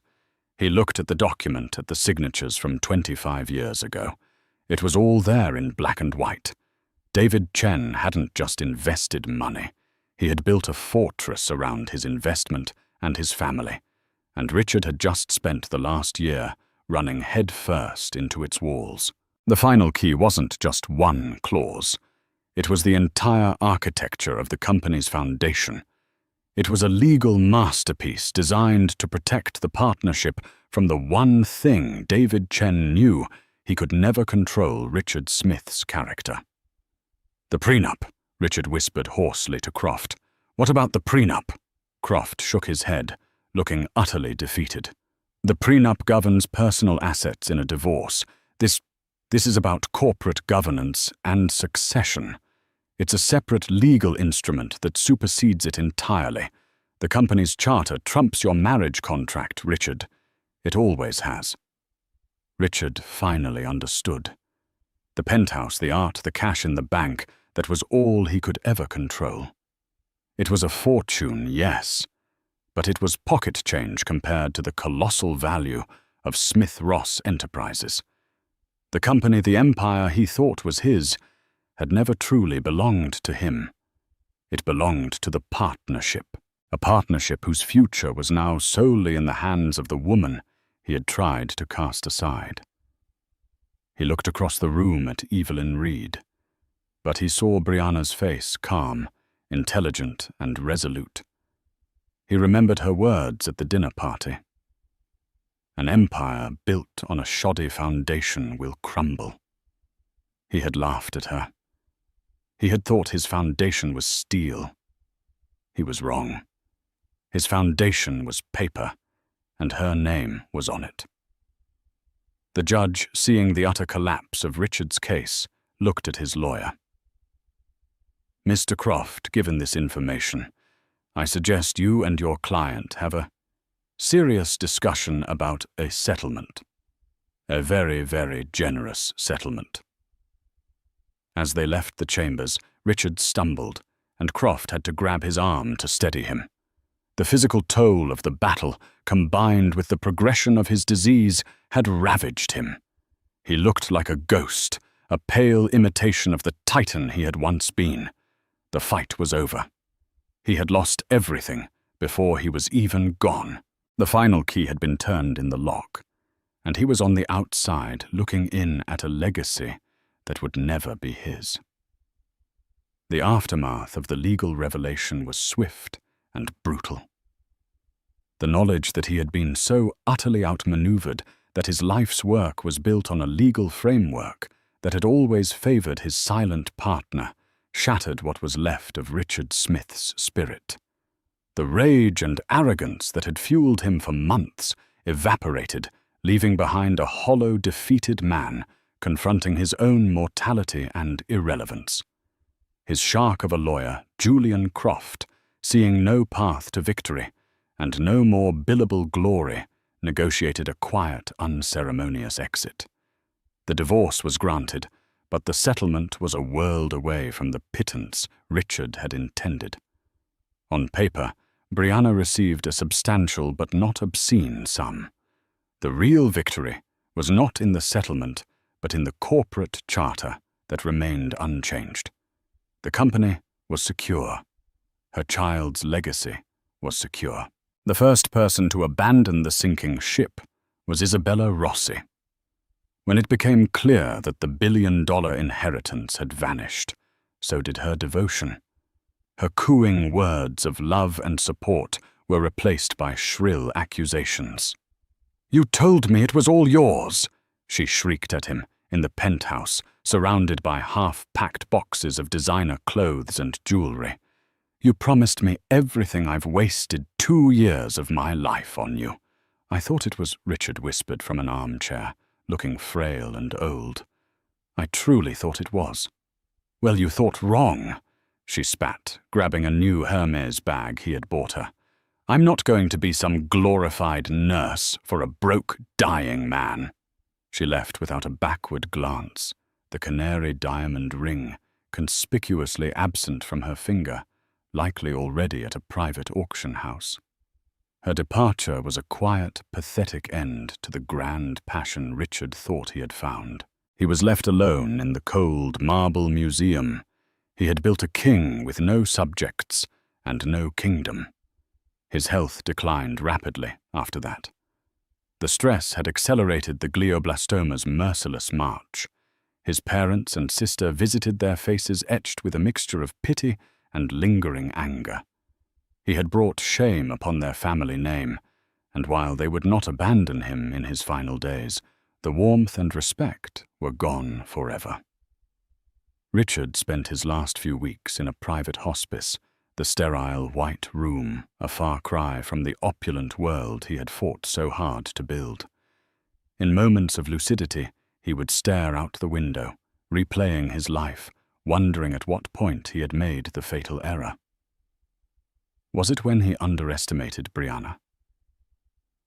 Speaker 1: He looked at the document, at the signatures from 25 years ago. It was all there in black and white. David Chen hadn't just invested money. He had built a fortress around his investment and his family, and Richard had just spent the last year running headfirst into its walls. The final key wasn't just one clause. It was the entire architecture of the company's foundation. It was a legal masterpiece designed to protect the partnership from the one thing David Chen knew: he could never control Richard Smith's character. "The prenup," Richard whispered hoarsely to Croft. "What about the prenup?" Croft shook his head, looking utterly defeated. "The prenup governs personal assets in a divorce. This is about corporate governance and succession. It's a separate legal instrument that supersedes it entirely. The company's charter trumps your marriage contract, Richard. It always has." Richard finally understood. The penthouse, the art, the cash in the bank, that was all he could ever control. It was a fortune, yes, but it was pocket change compared to the colossal value of Smith Ross Enterprises. The company, the empire he thought was his, had never truly belonged to him. It belonged to the partnership, a partnership whose future was now solely in the hands of the woman he had tried to cast aside. He looked across the room at Evelyn Reed, but he saw Brianna's face calm, intelligent, and resolute. He remembered her words at the dinner party. "An empire built on a shoddy foundation will crumble." He had laughed at her. He had thought his foundation was steel. He was wrong. His foundation was paper, and her name was on it. The judge, seeing the utter collapse of Richard's case, looked at his lawyer. "Mr. Croft, given this information, I suggest you and your client have a serious discussion about a settlement. A very, very generous settlement." As they left the chambers, Richard stumbled, and Croft had to grab his arm to steady him. The physical toll of the battle, combined with the progression of his disease, had ravaged him. He looked like a ghost, a pale imitation of the titan he had once been. The fight was over. He had lost everything before he was even gone. The final key had been turned in the lock, and he was on the outside looking in at a legacy that would never be his. The aftermath of the legal revelation was swift and brutal. The knowledge that he had been so utterly outmaneuvered that his life's work was built on a legal framework that had always favored his silent partner shattered what was left of Richard Smith's spirit. The rage and arrogance that had fueled him for months evaporated, leaving behind a hollow, defeated man confronting his own mortality and irrelevance. His shark of a lawyer, Julian Croft, seeing no path to victory and no more billable glory, negotiated a quiet, unceremonious exit. The divorce was granted, but the settlement was a world away from the pittance Richard had intended. On paper, Brianna received a substantial but not obscene sum. The real victory was not in the settlement, but in the corporate charter that remained unchanged. The company was secure. Her child's legacy was secure. The first person to abandon the sinking ship was Isabella Rossi. When it became clear that the billion-dollar inheritance had vanished, so did her devotion. Her cooing words of love and support were replaced by shrill accusations. "You told me it was all yours," she shrieked at him in the penthouse, surrounded by half-packed boxes of designer clothes and jewelry. "You promised me everything. I've wasted 2 years of my life on you." "I thought it was," Richard whispered from an armchair, looking frail and old. "I truly thought it was." "Well, you thought wrong," she spat, grabbing a new Hermes bag he had bought her. "I'm not going to be some glorified nurse for a broke, dying man." She left without a backward glance, the canary diamond ring conspicuously absent from her finger, likely already at a private auction house. Her departure was a quiet, pathetic end to the grand passion Richard thought he had found. He was left alone in the cold marble museum. He had built a king with no subjects and no kingdom. His health declined rapidly after that. The stress had accelerated the glioblastoma's merciless march. His parents and sister visited their faces etched with a mixture of pity and lingering anger. He had brought shame upon their family name, and while they would not abandon him in his final days, the warmth and respect were gone forever. Richard spent his last few weeks in a private hospice, the sterile white room, a far cry from the opulent world he had fought so hard to build. In moments of lucidity, he would stare out the window, replaying his life, wondering at what point he had made the fatal error. Was it when he underestimated Brianna?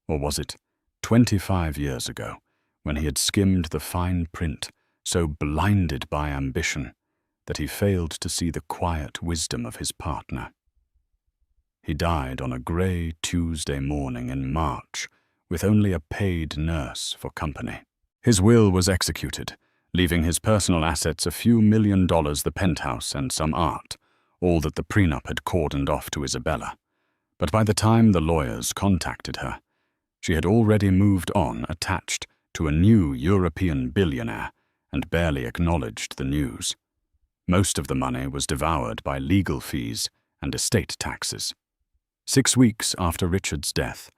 Speaker 1: Or was it 25 years ago, when he had skimmed the fine print, so blinded by ambition that he failed to see the quiet wisdom of his partner? He died on a grey Tuesday morning in March, with only a paid nurse for company. His will was executed, leaving his personal assets a few $1 million, the penthouse, and some art, all that the prenup had cordoned off to Isabella. But by the time the lawyers contacted her, she had already moved on, attached to a new European billionaire, and barely acknowledged the news. Most of the money was devoured by legal fees and estate taxes. 6 weeks after Richard's death,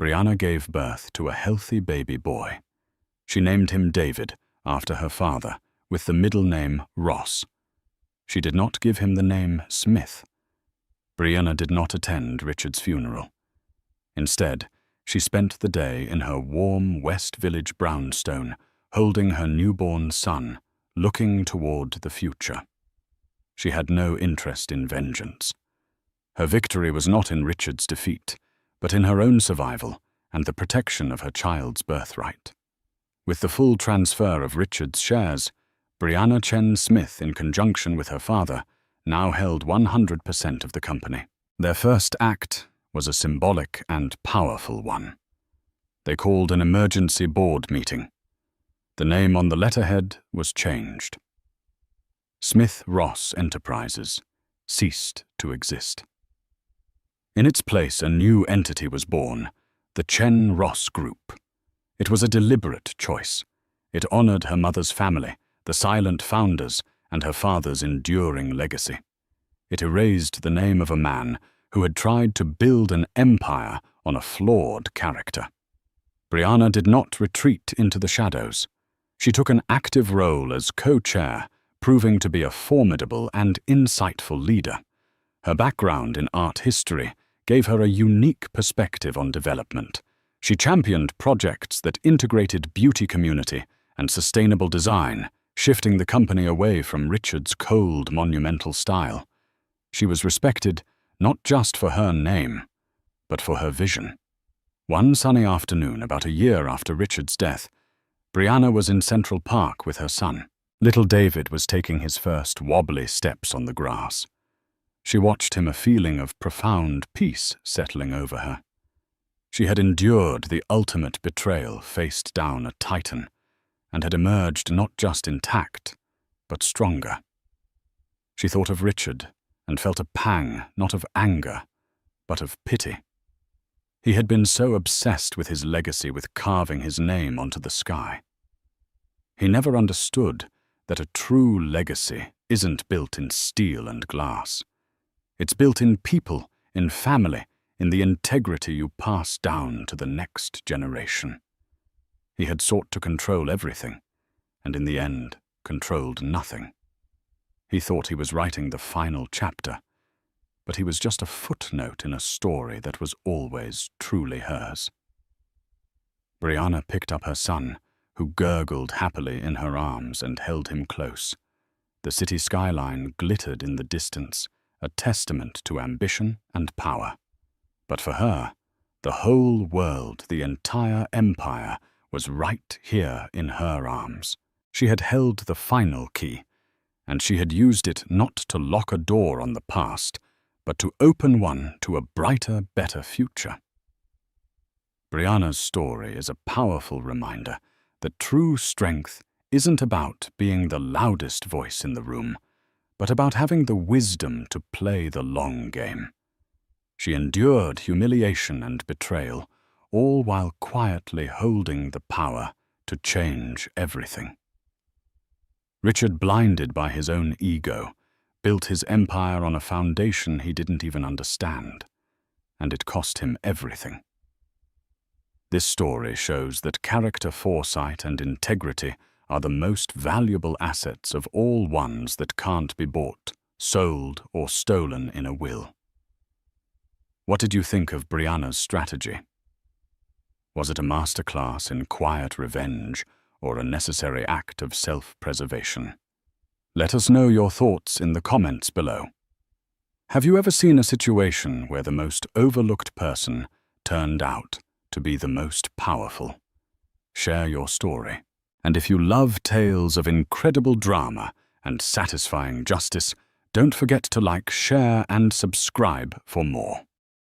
Speaker 1: Brianna gave birth to a healthy baby boy. She named him David, after her father, with the middle name Ross. She did not give him the name Smith. Brianna did not attend Richard's funeral. Instead, she spent the day in her warm West Village brownstone, holding her newborn son, looking toward the future. She had no interest in vengeance. Her victory was not in Richard's defeat, but in her own survival and the protection of her child's birthright. With the full transfer of Richard's shares, Brianna Chen Smith, in conjunction with her father, now held 100% of the company. Their first act was a symbolic and powerful one. They called an emergency board meeting. The name on the letterhead was changed. Smith Ross Enterprises ceased to exist. In its place, a new entity was born, the Chen Ross Group. It was a deliberate choice. It honored her mother's family, the silent founders, and her father's enduring legacy. It erased the name of a man who had tried to build an empire on a flawed character. Brianna did not retreat into the shadows. She took an active role as co-chair, proving to be a formidable and insightful leader. Her background in art history gave her a unique perspective on development. She championed projects that integrated beauty community and sustainable design, shifting the company away from Richard's cold, monumental style. She was respected not just for her name, but for her vision. One sunny afternoon, about a year after Richard's death, Brianna was in Central Park with her son. Little David was taking his first wobbly steps on the grass. She watched him, a feeling of profound peace settling over her. She had endured the ultimate betrayal, faced down a titan, and had emerged not just intact, but stronger. She thought of Richard and felt a pang, not of anger, but of pity. He had been so obsessed with his legacy, with carving his name onto the sky. He never understood that a true legacy isn't built in steel and glass. It's built in people, in family, in the integrity you pass down to the next generation. He had sought to control everything, and in the end, controlled nothing. He thought he was writing the final chapter, but he was just a footnote in a story that was always truly hers. Brianna picked up her son, who gurgled happily in her arms, and held him close. The city skyline glittered in the distance, a testament to ambition and power. But for her, the whole world, the entire empire, was right here in her arms. She had held the final key, and she had used it not to lock a door on the past, but to open one to a brighter, better future. Brianna's story is a powerful reminder that true strength isn't about being the loudest voice in the room, but about having the wisdom to play the long game. She endured humiliation and betrayal, all while quietly holding the power to change everything. Richard, blinded by his own ego, built his empire on a foundation he didn't even understand, and it cost him everything. This story shows that character, foresight, and integrity are the most valuable assets of all ones that can't be bought, sold, or stolen in a will. What did you think of Brianna's strategy? Was it a masterclass in quiet revenge or a necessary act of self-preservation? Let us know your thoughts in the comments below. Have you ever seen a situation where the most overlooked person turned out to be the most powerful? Share your story. And if you love tales of incredible drama and satisfying justice, don't forget to like, share, and subscribe for more.